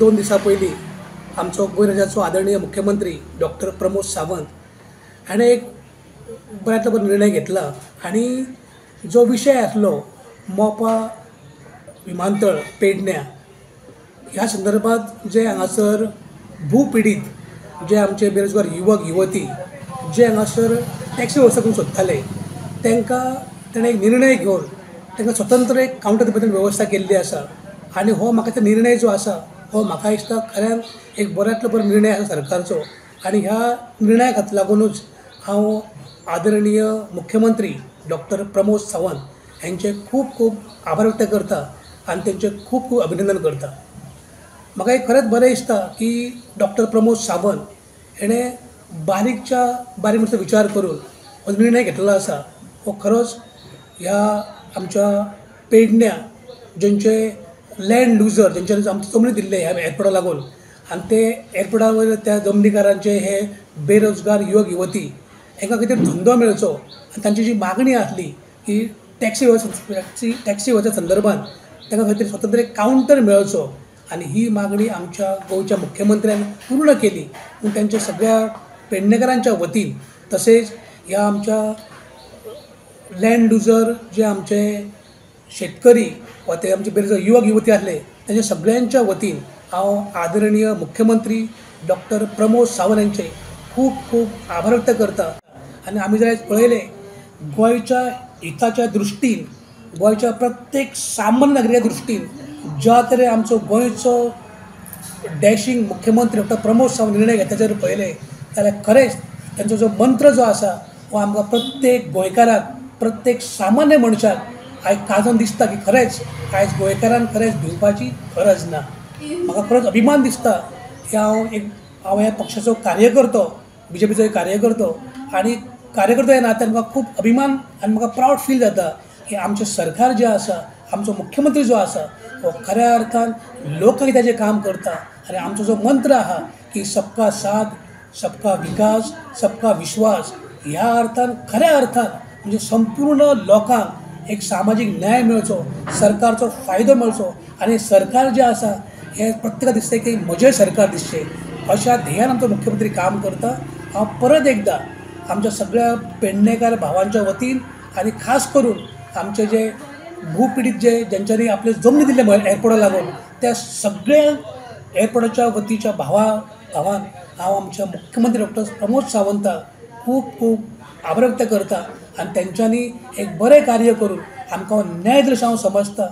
2 दिसां पयलीं आमचो गोंय राज्याचो आदरणीय मुख्यमंत्री डॉक्टर प्रमोद सावंत हाणें एक बऱ्यांतलो बरो निर्णय घेतला आनी जो विशय आसलो मोपा विमानतळ पेडण्यां ह्या संदर्भात जे हांगासर भूपिडीत जे आमचे बेरोजगार युवक युवती जे हांगासर टॅक्सी वेवस्था करूंक सोदताले तांकां ताणें एक निर्णय घेवन तांकां स्वतंत्र एक कावंटर दिवपाची वेवस्था केल्ली आसा आनी हो म्हाका तो निर्णय जो आसा हो म्हाका दिसता खऱ्यान एक बऱ्यांतलो बरो निर्णय आसा सरकारचो आनी ह्या निर्णयाक लागूनच हांव आदरणीय मुख्यमंत्री डॉक्टर प्रमोद सावंत हांचे खूब खूब आभार व्यक्त करता आनी तांचे खूब खूब अभिनंदन करता। म्हाका एक खरेंच बरें दिसता की डॉक्टर प्रमोद सावंत हेणें बारीकच्या बारीक मातसो विचार करून हो निर्णय घेतलेलो आसा। हो खरोच ह्या आमच्या पेडण्यां जेंचे लँड लुजर जेंच्यानी आमची जमनी दिल्ले ह्या एअरपोर्टाक लागून आनी ते एअरपोर्टा वयले त्या जमनीकारांचे हे बेरोजगार युवक युवती हांकां कितें धंदो मेळचो आनी तांची जी मागणी आसली की टॅक्सी वेवस्थे संदर्भात तांकां खंय तरी स्वतंत्र एक कावंटर मेळचो आनी ही मागणी आमच्या गोंयच्या मुख्यमंत्र्यान पूर्ण केली पूण तांच्या सगळ्या पेडणेकारांच्या वतीन तशेंच ह्या आमच्या लँड लुजर जे आमचे शेतकरी वा ते आमचे बेरोजगार युवक युवती आसले तांच्या सगळ्यांच्या वतीन हांव आदरणीय मुख्यमंत्री डॉक्टर प्रमोद सावंत यांचे खूब खूब आभार व्यक्त करता। आनी आमी जर पळयलें गोंयच्या हिताच्या दृश्टीन गोंयच्या प्रत्येक सामान्य नागरिका दृश्टीन ज्या तरेन आमचो गोंयचो डॅशिंग मुख्यमंत्री डॉक्टर प्रमोद सावंत निर्णय घेता जर पळयलें जाल्यार खरेंच तांचो जो मंत्र जो आसा हो आमकां प्रत्येक गोंयकाराक प्रत्येक सामान्य मनशाक आयज काजून दिसता की खरेंच आयज गोंयकारांक खरेंच भिवपाची गरज ना। म्हाका खरोच अभिमान दिसता की हांव ह्या पक्षाचो कार्यकर्तो BJPचो एक कार्यकर्तो आनी कार्यकर्तो ह्या नात्यान म्हाका खूब अभिमान आनी म्हाका प्रावड फील जाता की आमचें सरकार जें आसा आमचो मुख्यमंत्री जो आसा हो खऱ्या अर्थान लोकहिताचें काम करता आनी आमचो जो मंत्र आहा की सबका साथ सबका विकास सबका विश्वास ह्या अर्थान खऱ्या अर्थान म्हणजे संपूर्ण लोकांक एक सामाजीक न्याय मेळचो सरकारचो फायदो मेळचो आनी सरकार जें आसा हें प्रत्येकाक दिसता की म्हजें सरकार दिसचें अशा ध्येयान आमचो मुख्यमंत्री काम करता। हांव परत एकदां आमच्या सगळ्या पेडणेकार भावांच्या वतीन आनी खास करून आमचे जे भूपिडीत जे जेंच्यांनी आपले जमनी दिल्ले एअरपोर्टाक लागून त्या सगळ्या एअरपोर्टाच्या वतीच्या भावान हांव आमच्या मुख्यमंत्री डॉक्टर प्रमोद सावंताक खूब खूब आभार व्यक्त करता आनी तेंच्यांनी एक बरें कार्य करून आमकां न्याय दिलो अशें हांव समजता।